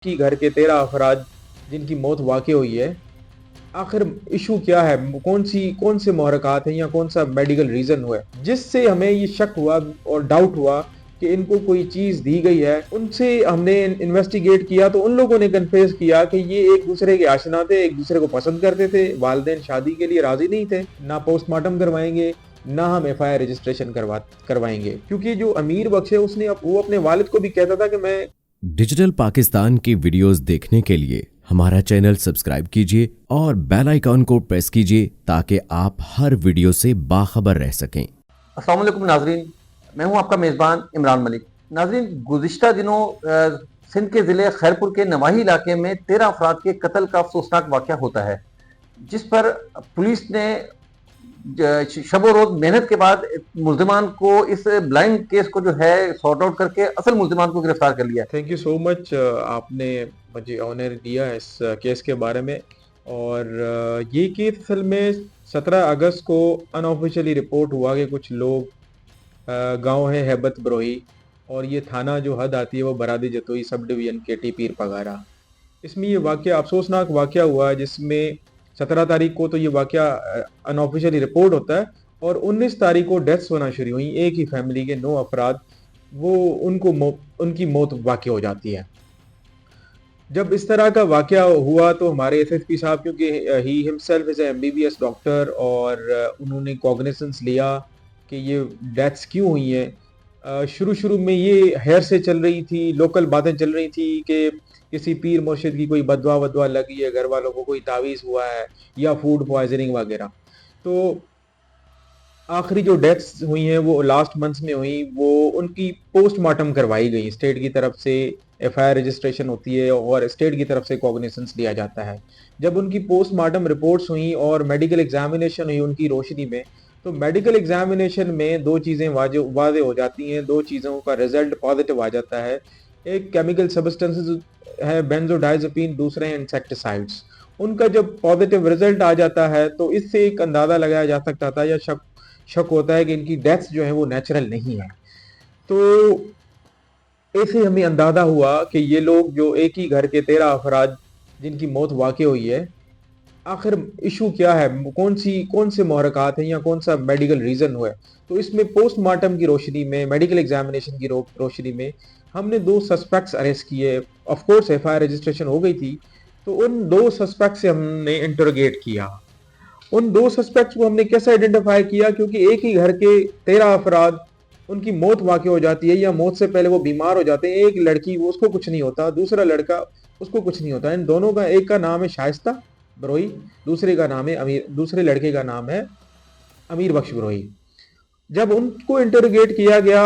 की घर के 13 अफराद जिनकी मौत वाक़ई हुई है, आखिर इशू क्या है? कौन से मुहर्रिकात हैं या कौन सा मेडिकल रीज़न हुआ है, जिससे हमें ये शक हुआ और डाउट हुआ कि इनको कोई चीज़ दी गई है। उनसे हमने इन्वेस्टिगेट किया तो उन लोगों ने कन्फेस किया कि ये एक-दूसरे के आशिना थे, एक-दूसरे को पसंद करते थे, वालिदैन शादी के लिए राज़ी नहीं थे, ना पोस्टमार्टम करवाएँगे, ना हम एफआईआर रजिस्ट्रेशन करवाएँगे। क्योंकि जो अमीर बख्श है वो अपने वालिद को भी कहता था कि मैं डिजिटल पाकिस्तान की वीडियोस देखने के लिए हमारा चैनल सब्सक्राइब कीजिए और बेल आइकॉन को प्रेस कीजिए ताकि आप हर वीडियो से बाखबर रह सकें। अस्सलाम वालेकुम नाजरीन, मैं हूं आपका मेज़बान इमरान मलिक। नाजरीन, गुज़िश्ता दिनों सिंध के ज़िले खैरपुर के नवाही इलाके में 13 अफराद के कत्ल का अफसोसनाक वाक़या होता है, जिस पर पुलिस ने शबो रोज़ मेहनत के बाद मुल्ज़िमान को इस ब्लाइंड केस को जो है सॉर्ट आउट करके असल मुल्ज़िमान को गिरफ्तार कर लिया। थैंक यू सो मच, आपने मुझे ऑनर दिया इस केस के बारे में। और ये केस असल में 17 अगस्त को अनऑफिशियली रिपोर्ट हुआ कि कुछ लोग, गांव है हैबत बरोही और ये थाना जो हद आती है वो बरादी जतोई सब डिवीज़न के टी पीर पगारा। इसमें ये वाक़या अफसोसनाक वाक़या हुआ जिसमें 17 तारीख को तो ये वाक़या अनऑफिशियली रिपोर्ट होता है और 19 तारीख को डेथ्स होना शुरू हुई। एक ही फैमिली के 9 अफराद वो उनकी मौत वाक़ई हो जाती है। जब इस तरह का वाक़या हुआ तो हमारे एसएसपी साहब, क्योंकि he himself is MBBS doctor, और उन्होंने कॉग्निजेंस लिया कि ये डेथ्स क्यों हुई हैं। शुरू में ये हेर से चल रही थी, लोकल बातें चल रही थी कि किसी पीर मुर्शिद की कोई बदवा वदवा लगी है, घर वालों को कोई तावीज़ हुआ है या फूड पॉइजनिंग वगैरह। तो आखिरी जो डेथ्स हुई हैं वो लास्ट मंथ्स में हुई, वो उनकी पोस्टमार्टम करवाई गई। स्टेट की तरफ से एफआईआर रजिस्ट्रेशन होती है और स्टेट की तरफ से कॉग्निजेंस लिया जाता है। जब उनकी पोस्टमार्टम रिपोर्ट्स हुई और मेडिकल एग्जामिनेशन हुई उनकी रोशनी में, तो मेडिकल एग्जामिनेशन में दो चीज़ें वाज़ेह हो जाती हैं, दो चीज़ों का रिजल्ट पॉजिटिव आ जाता है। एक केमिकल सब्सटेंसेस है बेंजोडाइज़ेपीन, दूसरे हैं इंसेक्टिसाइड्स। उनका जब पॉजिटिव रिजल्ट आ जाता है तो इससे एक अंदाज़ा लगाया जा सकता था या शक होता है कि इनकी डेथ्स जो है वो नेचुरल नहीं है। तो ऐसे हमें अंदाज़ा हुआ कि ये लोग जो एक ही घर के 13 अफराद जिनकी मौत वाक़ई हुई है, आखिर इशू क्या है? कौन से मुहर्रिकात हैं या कौन सा मेडिकल रीज़न हुआ है? तो इसमें पोस्टमार्टम की रोशनी में, मेडिकल एग्जामिनेशन की रोशनी में हमने 2 सस्पेक्ट्स अरेस्ट किए। ऑफ कोर्स एफआईआर रजिस्ट्रेशन हो गई थी, तो उन 2 सस्पेक्ट से हमने इंटरोगेट किया। उन 2 सस्पेक्ट्स को हमने कैसे आइडेंटिफाई किया? क्योंकि एक ही घर के 13 अफराद उनकी मौत वाक़ई हो जाती है या मौत से पहले वो बीमार हो जाते हैं। एक लड़की, वो उसको कुछ नहीं होता, दूसरा लड़का, उसको कुछ नहीं होता। इन दोनों का, एक का नाम है शाइस्ता बरोही, दूसरे लड़के का नाम है अमीर बख्श बरोही। जब उनको इंटरोगेट किया गया,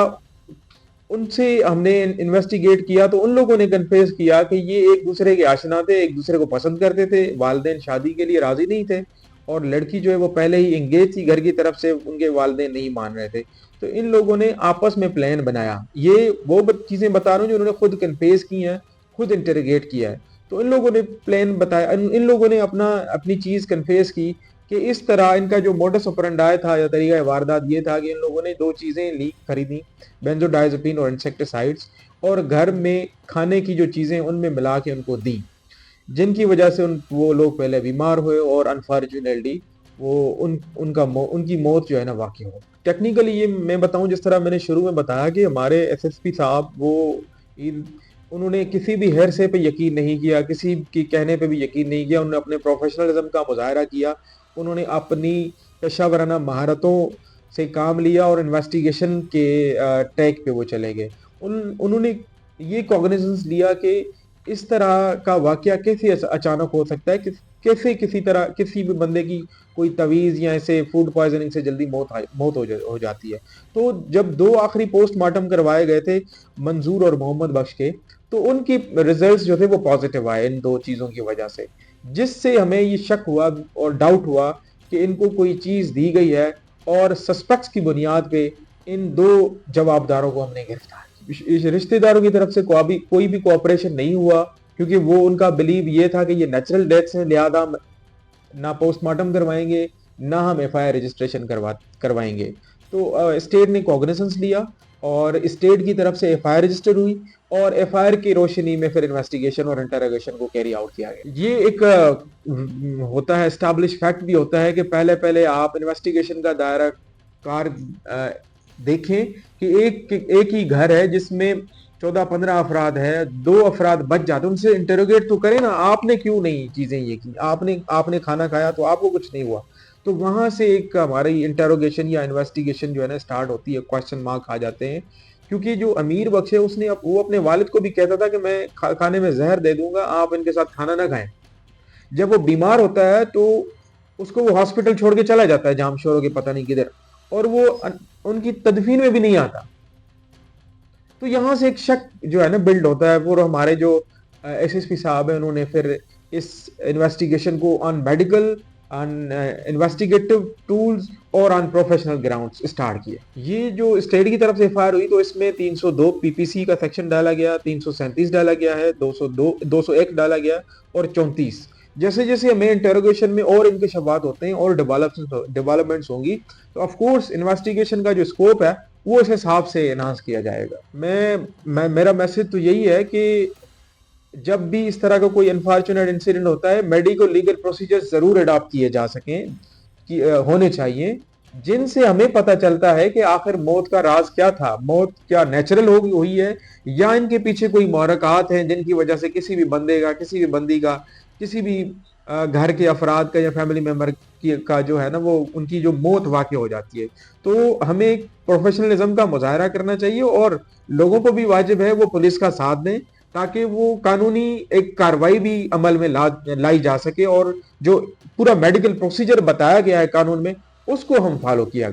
उनसे हमने इन्वेस्टिगेट किया तो उन लोगों ने कन्फेस किया कि ये एक-दूसरे के आशिना थे, एक-दूसरे को पसंद करते थे, वालिदैन शादी के लिए राज़ी नहीं थे और लड़की जो है वो पहले ही एंगेज थी, घर की तरफ से उनके वालिदैन नहीं मान रहे थे। तो इन लोगों ने आपस में प्लान बनाया। ये वो चीज़ें बता रहा हूँ जो उन्होंने खुद कन्फेस की हैं, खुद इंटरोगेट किया है। तो इन लोगों ने प्लान बताया, इन लोगों ने अपनी चीज़ कन्फेस की कि इस तरह इनका जो मोडस ऑपरेंडी था या तरीका वारदात ये था कि इन लोगों ने 2 चीज़ें खरीदी, बेंजोडाइज़ेपीन और इंसेक्टिसाइड्स, और घर में खाने की जो चीज़ें उनमें मिला के उनको दी, जिनकी वजह से वो लोग पहले बीमार हुए और अनफॉर्चुनेटली वो उनकी मौत जो है ना वाक़ई हो। टेक्निकली ये मैं बताऊँ, जिस तरह मैंने शुरू में बताया कि हमारे एसएसपी साहब उन्होंने किसी भी हेरसे पे यकीन नहीं किया, किसी के कहने पे भी यकीन नहीं किया। उन्होंने अपने प्रोफेशनलिज्म का मुज़ाहरा किया, उन्होंने अपनी पेशा-वराना महारतों से काम लिया और इन्वेस्टिगेशन के ट्रैक पे वो चले गए। उन्होंने ये कॉग्निजेंस लिया कि इस तरह का वाक़या कैसे अचानक हो सकता है, कैसे किसी भी बंदे की कोई तवीज़ या ऐसे फूड पॉइज़निंग से जल्दी मौत हो जाती है। तो जब 2 आखिरी पोस्टमार्टम करवाए गए थे मंजूर और मोहम्मद बख्श के, तो उनकी रिजल्ट्स जो थे वो पॉजिटिव आए इन 2 चीज़ों की वजह से, जिससे हमें ये शक हुआ और डाउट हुआ कि इनको कोई चीज़ दी गई है और सस्पेक्ट्स की बुनियाद पे इन 2 जवाबदारों को हमने गिरफ्तार किया। रिश्तेदारों की तरफ से कोई भी कोऑपरेशन नहीं हुआ, क्योंकि वो उनका बिलीव ये था कि ये नेचुरल डेथ्स हैं, लिहाजा ना पोस्टमार्टम करवाएंगे, ना हम एफआईआर रजिस्ट्रेशन करवाएंगे। तो स्टेट ने कॉग्निजेंस लिया اور اسٹیٹ کی طرف سے ایف آئی آر رجسٹر ہوئی اور ایف آئی آر کی روشنی میں پھر انویسٹیگیشن اور انٹروگیشن کو کیری آؤٹ کیا گیا. یہ ایک ہوتا ہے اسٹیبلش فیکٹ بھی ہوتا ہے کہ پہلے آپ انویسٹیگیشن کا دائرہ کار دیکھیں کہ ایک ہی گھر ہے جس میں 14-15 افراد ہے, 2 افراد بچ جاتے, ان سے انٹروگیٹ تو کریں نا, آپ نے کیوں نہیں چیزیں یہ کی, آپ نے کھانا کھایا تو آپ کو کچھ نہیں ہوا. تو وہاں سے ایک ہماری انٹروگیشن یا انویسٹیگیشن جو ہے نا اسٹارٹ ہوتی ہے, کوشچن مارک آ جاتے ہیں. کیونکہ جو امیر بخش ہے وہ اپنے والد کو بھی کہتا تھا کہ میں کھانے میں زہر دے دوں گا, آپ ان کے ساتھ کھانا نہ کھائیں. جب وہ بیمار ہوتا ہے تو اس کو وہ ہاسپٹل چھوڑ کے چلا جاتا ہے جام شوروں کے پتہ نہیں کدھر, اور وہ ان کی تدفین میں بھی نہیں آتا. تو یہاں سے ایک شک جو ہے نا بلڈ ہوتا ہے. وہ ہمارے جو ایس ایس پی صاحب ہیں انہوں نے پھر اس انویسٹیگیشن کو آن میڈیکل, آن انویسٹیگیٹو ٹولز اور آن پروفیشنل گراؤنڈز اسٹارٹ کیا. یہ جو اسٹیٹ کی طرف سے ایف آئی آر ہوئی تو اس میں 302 پی پی سی کا سیکشن ڈالا گیا, 337 ڈالا گیا ہے, 201 ڈالا گیا اور 34. جیسے جیسے ہمیں انٹروگیشن میں اور انکشافات ہوتے ہیں اور ڈیولپمنٹس ہوں گی تو آف کورس انویسٹیگیشن کا جو اسکوپ ہے وہ اس حساب سے انہانس کیا جائے گا. میرا میسج تو یہی ہے کہ جب بھی اس طرح کا کوئی انفارچونیٹ انسیڈنٹ ہوتا ہے, میڈیکل لیگل پروسیجر ضرور اڈاپٹ کیے جا سکیں, ہونے چاہیے, جن سے ہمیں پتہ چلتا ہے کہ آخر موت کا راز کیا تھا, موت کیا نیچرل ہوئی ہے یا ان کے پیچھے کوئی محرکات ہیں جن کی وجہ سے کسی بھی بندے کا, کسی بھی بندی کا, کسی بھی گھر کے افراد کا یا فیملی ممبر کا جو ہے نا وہ ان کی جو موت واقع ہو جاتی ہے. تو ہمیں ایک پروفیشنلزم کا مظاہرہ کرنا چاہیے اور لوگوں کو بھی واجب ہے وہ پولیس کا ساتھ دیں تاکہ وہ قانونی ایک کاروائی بھی عمل میں لائی جا سکے, اور جو پورا میڈیکل پروسیجر بتایا گیا ہے قانون میں اس کو ہم فالو کیا کریں.